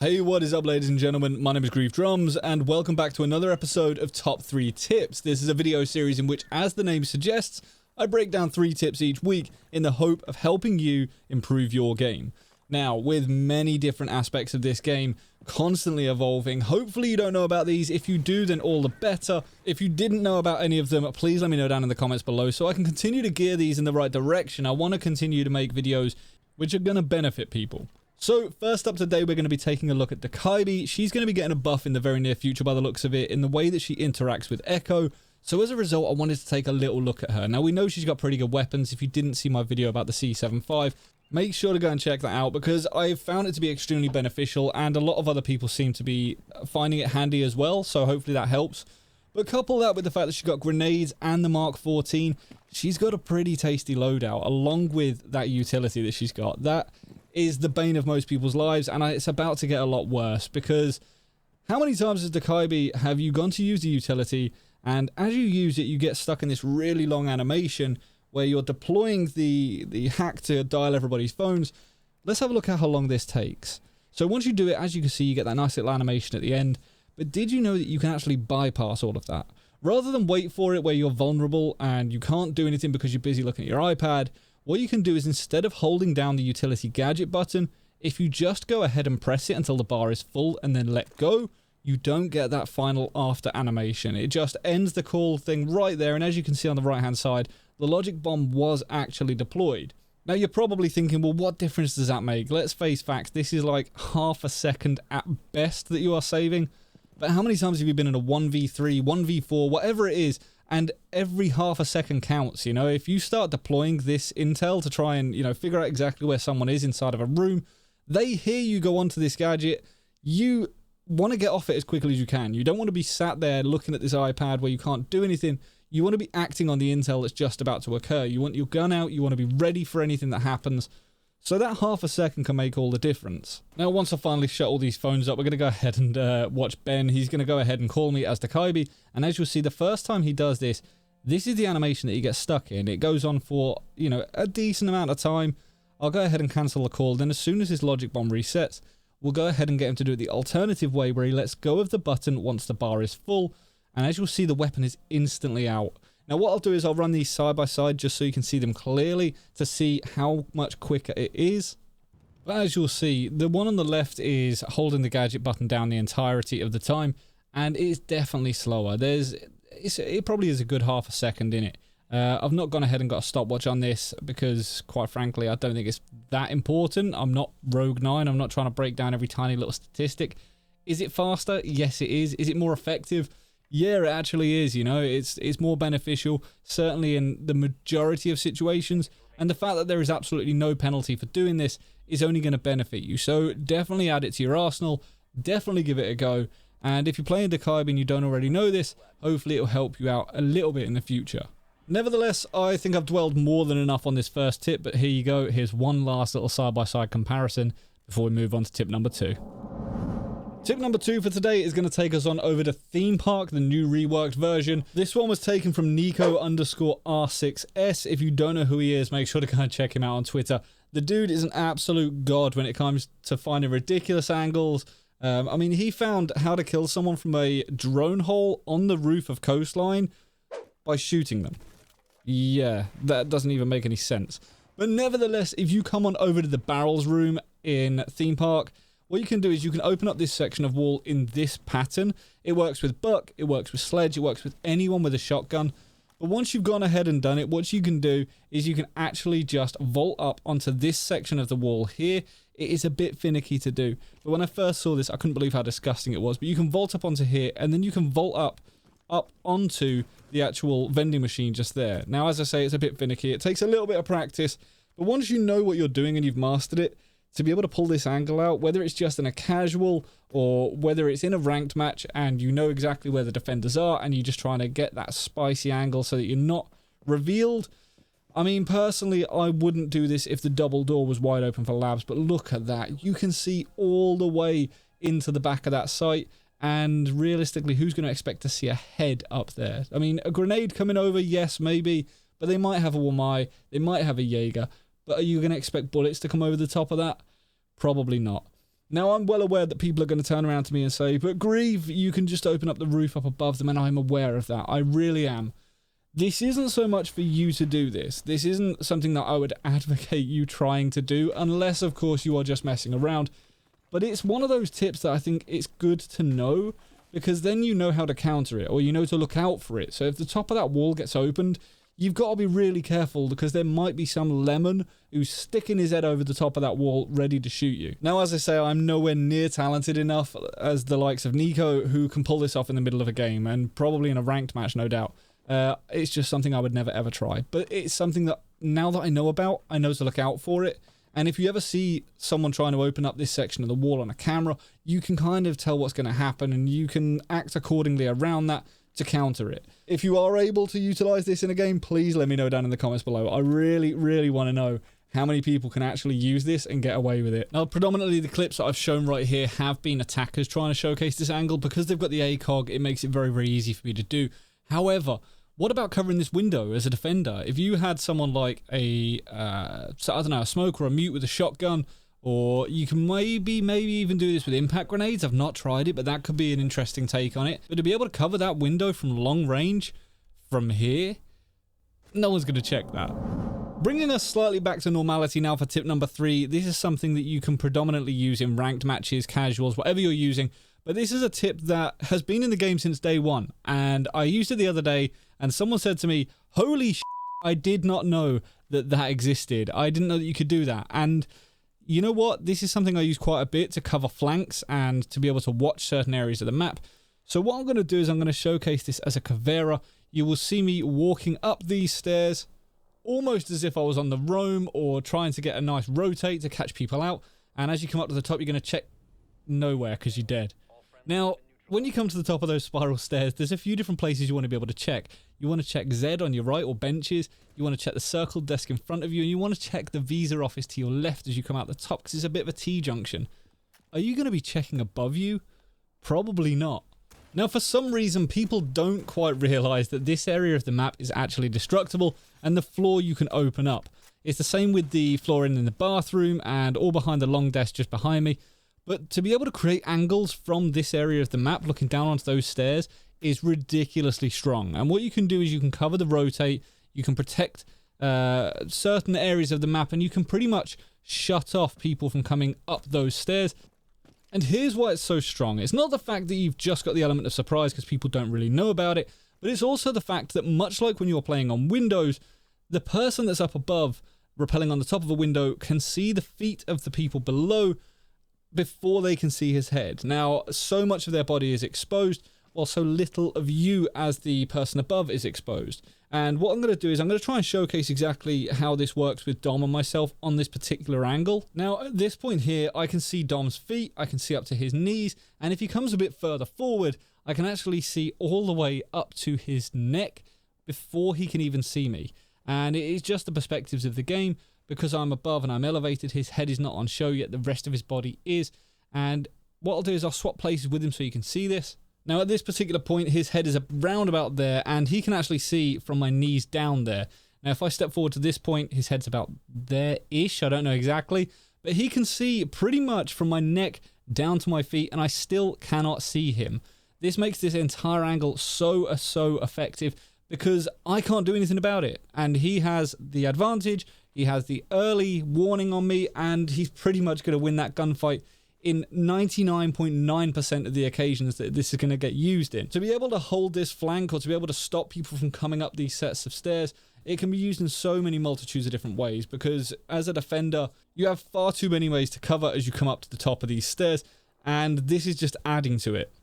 Hey, what is up, ladies and gentlemen? My name is Griefdrums, and welcome back to another episode of Top 3 Tips. This is a video series in which, as the name suggests, I break down 3 tips each week in the hope of helping you improve your game. Now, with many different aspects of this game constantly evolving, hopefully you don't know about these. If you do, then all the better. If you didn't know about any of them, please let me know down in the comments below so I can continue to gear these in the right direction. I want to continue to make videos which are going to benefit people. So, first up today, we're going to be taking a look at Dokkaebi. She's going to be getting a buff in the very near future by the looks of it in the way that she interacts with Echo. So as a result, I wanted to take a little look at her. Now, we know she's got pretty good weapons. If you didn't see my video about the C75, make sure to go and check that out because I've found it to be extremely beneficial and a lot of other people seem to be finding it handy as well. So hopefully that helps. But couple that with the fact that she's got grenades and the Mark 14, she's got a pretty tasty loadout along with that utility that she's got. That is the bane of most people's lives, and it's about to get a lot worse because how many times as Dokkaebi have you gone to use the utility and as you use it you get stuck in this really long animation where you're deploying the hack to dial everybody's phones. Let's have a look at how long this takes. So once you do it, as you can see, you get that nice little animation at the end, but did you know that you can actually bypass all of that? Rather than wait for it where you're vulnerable and you can't do anything because you're busy looking at your iPad, what you can do is instead of holding down the utility gadget button, if you just go ahead and press it until the bar is full and then let go, you don't get that final after animation. It just ends the call thing right there, and as you can see on the right hand side, the logic bomb was actually deployed. Now you're probably thinking, well, what difference does that make? Let's face facts, this is like half a second at best that you are saving. But how many times have you been in a 1v3, 1v4, whatever it is, and every half a second counts, you know? If you start deploying this intel to try and, you know, figure out exactly where someone is inside of a room, they hear you go onto this gadget, you want to get off it as quickly as you can. You don't want to be sat there looking at this iPad where you can't do anything. You want to be acting on the intel that's just about to occur. You want your gun out, you want to be ready for anything that happens. So that half a second can make all the difference. Now, once I finally shut all these phones up, we're going to go ahead and watch Ben. He's going to go ahead and call me as Dokkaebi. And as you'll see, the first time he does this, this is the animation that he gets stuck in. It goes on for, you know, a decent amount of time. I'll go ahead and cancel the call. Then as soon as his logic bomb resets, we'll go ahead and get him to do it the alternative way where he lets go of the button once the bar is full. And as you'll see, the weapon is instantly out. Now what I'll do is I'll run these side by side just so you can see them clearly to see how much quicker it is. But as you'll see, the one on the left is holding the gadget button down the entirety of the time, and it's definitely slower. It probably is a good half a second in it. I've not gone ahead and got a stopwatch on this because, quite frankly, I don't think it's that important. I'm not Rogue 9. I'm not trying to break down every tiny little statistic. Is it faster? Yes, it is. Is it more effective? Yeah, it actually is, you know, it's more beneficial, certainly in the majority of situations, and the fact that there is absolutely no penalty for doing this is only going to benefit you. So definitely add it to your arsenal, definitely give it a go, and if you're playing Dokkaebi and you don't already know this, hopefully it'll help you out a little bit in the future. Nevertheless, I think I've dwelled more than enough on this first tip, but here you go, here's one last little side-by-side comparison before we move on to tip number 2. Tip number 2 for today is going to take us on over to Theme Park, the new reworked version. This one was taken from Nico_R6S. If you don't know who he is, make sure to go and check him out on Twitter. The dude is an absolute god when it comes to finding ridiculous angles. I mean, he found how to kill someone from a drone hole on the roof of Coastline by shooting them. Yeah, that doesn't even make any sense. But nevertheless, if you come on over to the barrels room in Theme Park, what you can do is you can open up this section of wall in this pattern. It works with Buck, it works with Sledge, it works with anyone with a shotgun. But once you've gone ahead and done it, what you can do is you can actually just vault up onto this section of the wall here. It is a bit finicky to do, but when I first saw this, I couldn't believe how disgusting it was. But you can vault up onto here, and then you can vault up onto the actual vending machine just there. Now, as I say, it's a bit finicky. It takes a little bit of practice, but once you know what you're doing and you've mastered it, to be able to pull this angle out, whether it's just in a casual or whether it's in a ranked match and you know exactly where the defenders are and you're just trying to get that spicy angle so that you're not revealed. I mean, personally, I wouldn't do this if the double door was wide open for labs, but look at that. You can see all the way into the back of that site, and realistically, who's going to expect to see a head up there? I mean, a grenade coming over, yes, maybe, but they might have a Wamai, they might have a Jaeger. But are you going to expect bullets to come over the top of that? Probably not. Now, I'm well aware that people are going to turn around to me and say, but Grieve, you can just open up the roof up above them, and I'm aware of that. I really am. This isn't so much for you to do this. This isn't something that I would advocate you trying to do, unless, of course, you are just messing around. But it's one of those tips that I think it's good to know, because then you know how to counter it, or you know to look out for it. So if the top of that wall gets opened, you've got to be really careful, because there might be some lemon who's sticking his head over the top of that wall ready to shoot you. Now, as I say, I'm nowhere near talented enough as the likes of Nico, who can pull this off in the middle of a game, and probably in a ranked match, no doubt. It's just something I would never ever try. But it's something that, now that I know about, I know to look out for it. And if you ever see someone trying to open up this section of the wall on a camera, you can kind of tell what's going to happen, and you can act accordingly around that to counter it. If you are able to utilize this in a game, please let me know down in the comments below. I really, really want to know how many people can actually use this and get away with it. Now, predominantly the clips that I've shown right here have been attackers trying to showcase this angle. Because they've got the ACOG, it makes it very, very easy for me to do. However, what about covering this window as a defender? If you had someone like a, I don't know, a smoke or a mute with a shotgun, or you can maybe even do this with impact grenades. I've not tried it, but that could be an interesting take on it. But to be able to cover that window from long range from here, no one's going to check that. Bringing us slightly back to normality now for tip number 3. This is something that you can predominantly use in ranked matches, casuals, whatever you're using. But this is a tip that has been in the game since day one. And I used it the other day, and someone said to me, holy shit, I did not know that that existed. I didn't know that you could do that. And you know what? This is something I use quite a bit to cover flanks and to be able to watch certain areas of the map. So what I'm going to do is I'm going to showcase this as a Caveira. You will see me walking up these stairs, almost as if I was on the roam or trying to get a nice rotate to catch people out. And as you come up to the top, you're going to check nowhere because you're dead. Now, when you come to the top of those spiral stairs, there's a few different places you want to be able to check. You want to check Z on your right or benches. You want to check the circled desk in front of you. And you want to check the visa office to your left as you come out the top, because it's a bit of a T-junction. Are you going to be checking above you? Probably not. Now, for some reason, people don't quite realise that this area of the map is actually destructible, and the floor you can open up. It's the same with the floor in the bathroom and all behind the long desk just behind me. But to be able to create angles from this area of the map looking down onto those stairs is ridiculously strong. And what you can do is you can cover the rotate, you can protect certain areas of the map, and you can pretty much shut off people from coming up those stairs. And here's why it's so strong. It's not the fact that you've just got the element of surprise because people don't really know about it, but it's also the fact that much like when you're playing on windows, the person that's up above, rappelling on the top of a window, can see the feet of the people below before they can see his head. Now, so much of their body is exposed, while so little of you as the person above is exposed. And what I'm going to do is I'm going to try and showcase exactly how this works with Dom and myself on this particular angle. Now, at this point here, I can see Dom's feet, I can see up to his knees, and if he comes a bit further forward, I can actually see all the way up to his neck before he can even see me. And it is just the perspectives of the game. Because I'm above and I'm elevated, his head is not on show yet, the rest of his body is. And what I'll do is I'll swap places with him so you can see this. Now, at this particular point, his head is around about there, and he can actually see from my knees down there. Now, if I step forward to this point, his head's about there-ish, I don't know exactly, but he can see pretty much from my neck down to my feet, and I still cannot see him. This makes this entire angle so effective, because I can't do anything about it, and he has the advantage. He has the early warning on me, and he's pretty much going to win that gunfight in 99.9% of the occasions that this is going to get used in. To be able to hold this flank, or to be able to stop people from coming up these sets of stairs, it can be used in so many multitudes of different ways, because as a defender, you have far too many ways to cover as you come up to the top of these stairs, and this is just adding to it.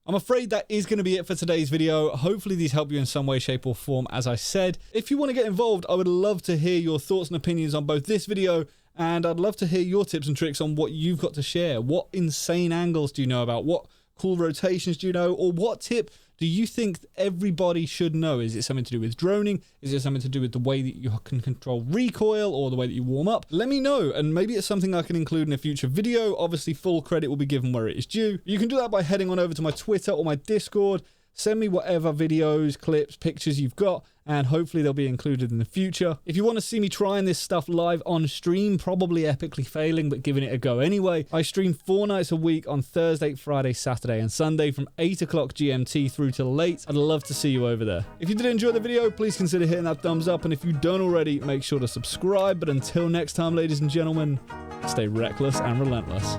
I'm afraid that is going to be it for today's video. Hopefully these help you in some way, shape or form, as I said. If you want to get involved, I would love to hear your thoughts and opinions on both this video, and I'd love to hear your tips and tricks on what you've got to share. What insane angles do you know about? What cool rotations do you know? Or what tip do you think everybody should know? Is it something to do with droning? Is it something to do with the way that you can control recoil or the way that you warm up? Let me know, and maybe it's something I can include in a future video. Obviously, full credit will be given where it is due. You can do that by heading on over to my Twitter or my Discord, Send me whatever videos, clips, pictures you've got, and hopefully they'll be included in the future. If you want to see me trying this stuff live on stream, probably epically failing, but giving it a go anyway, I stream 4 nights a week on Thursday, Friday, Saturday, and Sunday from 8 o'clock GMT through till late. I'd love to see you over there. If you did enjoy the video, please consider hitting that thumbs up, and if you don't already, make sure to subscribe. But until next time, ladies and gentlemen, stay reckless and relentless.